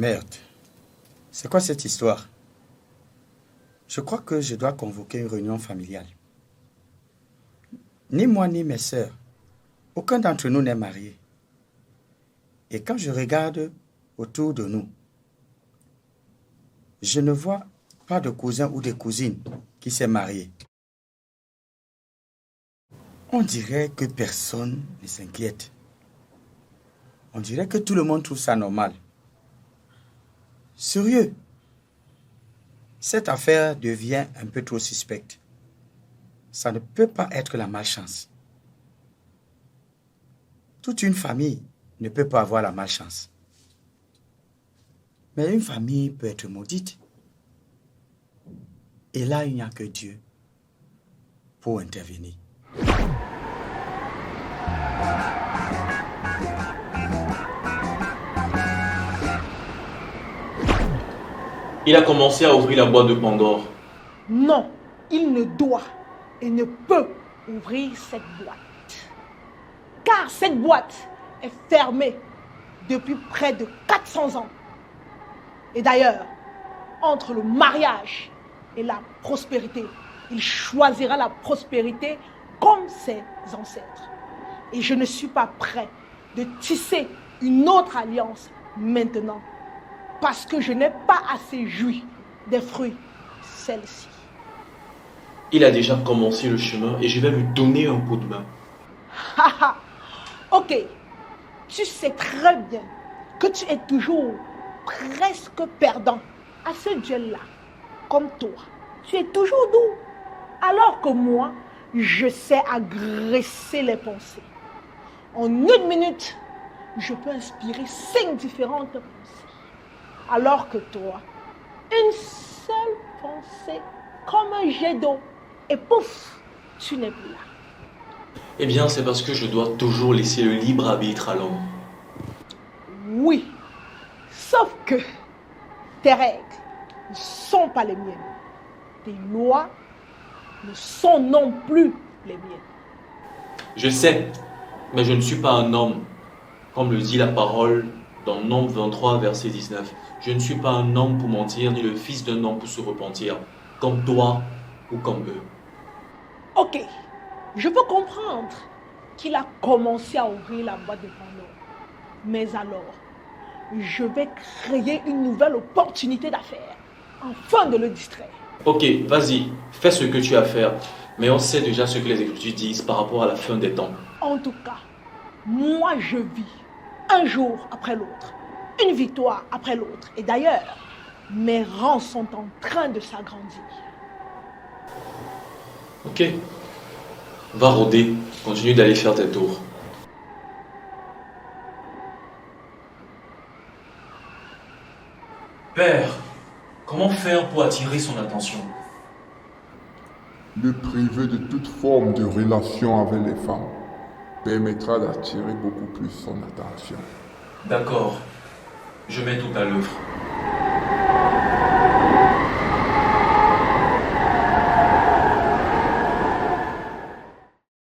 Merde, c'est quoi cette histoire? Je crois que je dois convoquer une réunion familiale. Ni moi ni mes sœurs, aucun d'entre nous n'est marié. Et quand je regarde autour de nous, je ne vois pas de cousin ou de cousine qui s'est marié. On dirait que personne ne s'inquiète. On dirait que tout le monde trouve ça normal. Sérieux, cette affaire devient un peu trop suspecte. Ça ne peut pas être la malchance. Toute une famille ne peut pas avoir la malchance. Mais une famille peut être maudite. Et là, il n'y a que Dieu pour intervenir. Il a commencé à ouvrir la boîte de Pandore. Non, il ne doit et ne peut ouvrir cette boîte. Car cette boîte est fermée depuis près de 400 ans. Et d'ailleurs, entre le mariage et la prospérité, il choisira la prospérité comme ses ancêtres. Et je ne suis pas prêt de tisser une autre alliance maintenant, parce que je n'ai pas assez joui des fruits celle-ci. Il a déjà commencé le chemin et je vais lui donner un coup de main. Haha, ok, tu sais très bien que tu es toujours presque perdant à ce duel-là, comme toi. Tu es toujours doux, alors que moi, je sais agresser les pensées. En une minute, je peux inspirer 5 différentes pensées. Alors que toi, une seule pensée comme un jet d'eau et pouf, tu n'es plus là. Eh bien, c'est parce que je dois toujours laisser le libre arbitre à l'homme. Oui, sauf que tes règles ne sont pas les miennes. Tes lois ne sont non plus les miennes. Je sais, mais je ne suis pas un homme. Comme le dit la parole dans Nombre 23, verset 19. Je ne suis pas un homme pour mentir, ni le fils d'un homme pour se repentir, comme toi ou comme eux. Ok, je peux comprendre qu'il a commencé à ouvrir la boîte de Pandore. Mais alors, je vais créer une nouvelle opportunité d'affaires, afin de le distraire. Ok, vas-y, fais ce que tu as à faire. Mais on sait déjà ce que les Écritures disent par rapport à la fin des temps. En tout cas, moi je vis un jour après l'autre, une victoire après l'autre. Et d'ailleurs, mes rangs sont en train de s'agrandir. Ok, va rôder, continue d'aller faire tes tours. Père, comment faire pour attirer son attention? Le priver de toute forme de relation avec les femmes permettra d'attirer beaucoup plus son attention. D'accord, je mets tout à l'œuvre.